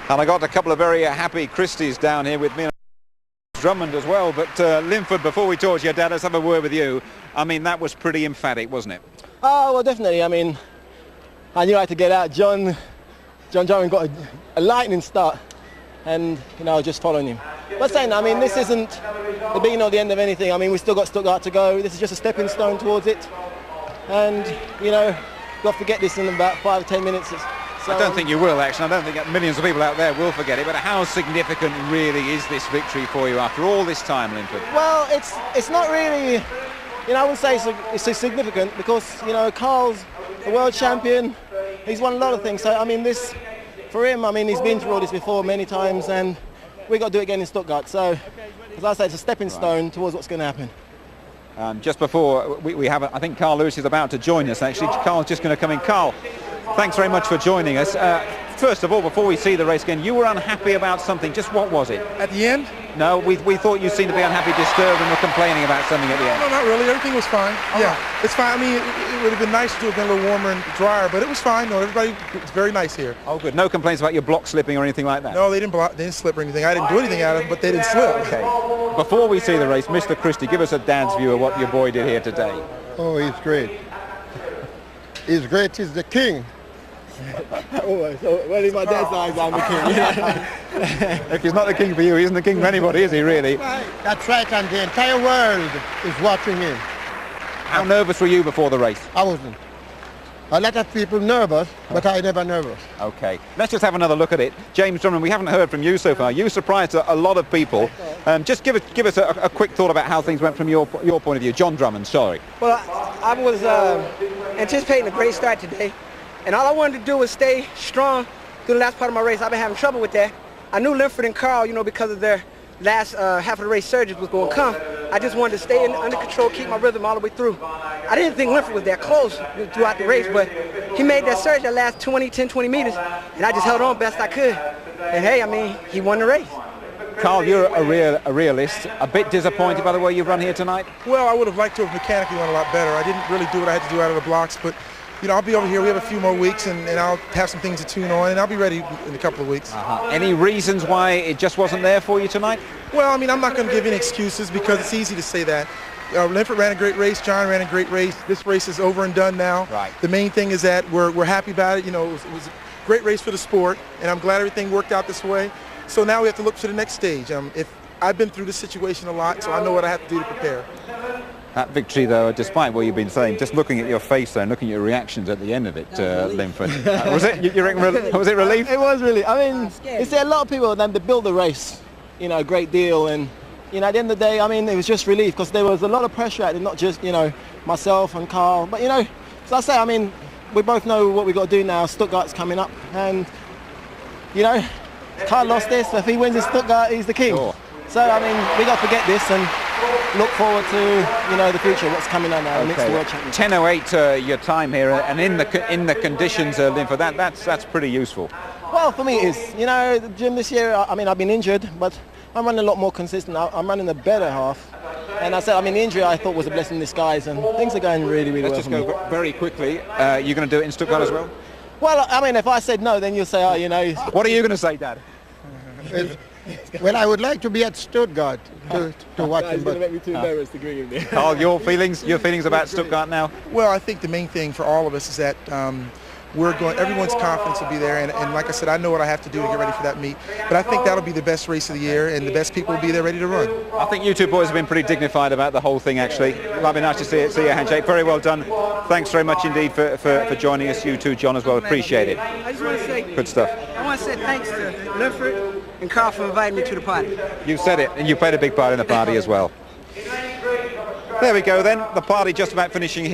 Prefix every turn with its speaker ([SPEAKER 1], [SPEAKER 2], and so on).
[SPEAKER 1] And I got a couple of very happy Christies down here with me. Drummond as well, but Linford, before we talk to your dad, let's have a word with you. I mean, that was pretty emphatic, wasn't it?
[SPEAKER 2] Oh, well, definitely. I mean, I knew I had to get out. John Drummond got a lightning start, and, you know, I was just following him. But saying, I mean, this isn't the beginning or the end of anything. I mean, we still got Stuttgart to go. This is just a stepping stone towards it. And, you know, we'll forget this in about 5 or 10 minutes. So,
[SPEAKER 1] I don't think you will, actually. I don't think that millions of people out there will forget it. But how significant really is this victory for you after all this time, Linford?
[SPEAKER 2] Well, it's not really, you know, I wouldn't say it's significant because, you know, Carl's a world champion. He's won a lot of things. So, I mean, this, for him, I mean, he's been through all this before many times, and we've got to do it again in Stuttgart. So, as I say, it's a stepping stone towards what's going to happen.
[SPEAKER 1] Just before we have, I think Carl Lewis is about to join us, actually. Carl's just going to come in. Carl, thanks very much for joining us. First of all, before we see the race again, you were unhappy about something. Just what was it?
[SPEAKER 3] At the end?
[SPEAKER 1] No, we thought you seemed to be unhappy, disturbed, and were complaining about something at the end.
[SPEAKER 3] No, not really. Everything was fine. Yeah, it's fine. I mean, it would have been nice to have been a little warmer and drier, but it was fine. No, everybody, it's very nice here.
[SPEAKER 1] Oh, good. No complaints about your block slipping or anything like that?
[SPEAKER 3] No, they didn't slip or anything. I didn't do anything out of them, but they didn't slip.
[SPEAKER 1] Okay. Before we see the race, Mr. Christie, give us a dad's view of what your boy did here today.
[SPEAKER 4] Oh, he's great. He's great. He's the king.
[SPEAKER 2] Oh, so well, in my dad's eyes, I'm the king.
[SPEAKER 1] If he's not the king for you, he isn't the king for anybody, is he, really?
[SPEAKER 4] That's right, and the entire world is watching him.
[SPEAKER 1] How nervous were you before the race?
[SPEAKER 4] I wasn't. A lot of people nervous, but I never nervous.
[SPEAKER 1] Okay, let's just have another look at it. James Drummond, we haven't heard from you so far. You surprised a lot of people. Just give us a quick thought about how things went from your point of view. John Drummond, sorry.
[SPEAKER 5] Well, I was anticipating a great start today. And all I wanted to do was stay strong through the last part of my race. I've been having trouble with that. I knew Linford and Carl, you know, because of their last half of the race surges was going to come. I just wanted to stay under control, keep my rhythm all the way through. I didn't think Linford was that close throughout the race, but he made that surge that last 10, 20 meters, and I just held on best I could. And hey, I mean, he won the race.
[SPEAKER 1] Carl, you're a realist. A bit disappointed by the way you've run here tonight?
[SPEAKER 3] Well, I would have liked to have mechanically won a lot better. I didn't really do what I had to do out of the blocks, but you know, I'll be over here. We have a few more weeks, and I'll have some things to tune on, and I'll be ready in a couple of weeks.
[SPEAKER 1] Any reasons why it just wasn't there for you tonight?
[SPEAKER 3] Well, I mean, I'm not going to give any excuses because it's easy to say that. Linford ran a great race. John ran a great race. This race is over and done now.
[SPEAKER 1] Right.
[SPEAKER 3] The main thing is that we're happy about it. You know, it was a great race for the sport, and I'm glad everything worked out this way. So now we have to look to the next stage. If I've been through this situation a lot, so I know what I have to do to prepare.
[SPEAKER 1] That victory, though, despite what you've been saying, just looking at your face there and looking at your reactions at the end of it, Linford, was it? You reckon, was it relief?
[SPEAKER 2] It was really. I mean, you see, a lot of people they build the race, you know, a great deal, and you know, at the end of the day, I mean, it was just relief because there was a lot of pressure at it, not just you know myself and Carl, but you know, so I say, I mean, we both know what we've got to do now. Stuttgart's coming up, and you know, Carl lost this. So if he wins in Stuttgart, he's the king.
[SPEAKER 1] Sure.
[SPEAKER 2] So I mean, we got to forget this and look forward to you know the future, what's coming on now. Next World Championship.
[SPEAKER 1] 10:08 your time here, and in the conditions, Linford, that's pretty useful.
[SPEAKER 2] Well, for me it is. You know, the gym this year. I mean, I've been injured, but I'm running a lot more consistent. I'm running the better half, and I said, I mean, the injury I thought was a blessing in disguise, and things are going really, really well.
[SPEAKER 1] Let's just go very quickly. You're going to do it in Stuttgart as well?
[SPEAKER 2] Well, I mean, if I said no, then you'll say, oh, you know.
[SPEAKER 1] What are you going to say, Dad?
[SPEAKER 4] Well, I would like to be at Stuttgart to watch him.
[SPEAKER 2] It's going to make me too nervous to agree with you.
[SPEAKER 1] Carl, your feelings about Stuttgart now?
[SPEAKER 3] Well, I think the main thing for all of us is that everyone's confidence will be there, and like I said, I know what I have to do to get ready for that meet. But I think that'll be the best race of the year, and the best people will be there ready to run.
[SPEAKER 1] I think you two boys have been pretty dignified about the whole thing, actually. Might be nice to see a handshake. Very well done. Thanks very much indeed for joining us. You too, John, as well. Appreciate it.
[SPEAKER 5] I just want to say
[SPEAKER 1] good stuff.
[SPEAKER 5] I want to say thanks to Linford and Carl for inviting me to the party.
[SPEAKER 1] You said it, and you played a big part in the party as well. There we go then. The party just about finishing here.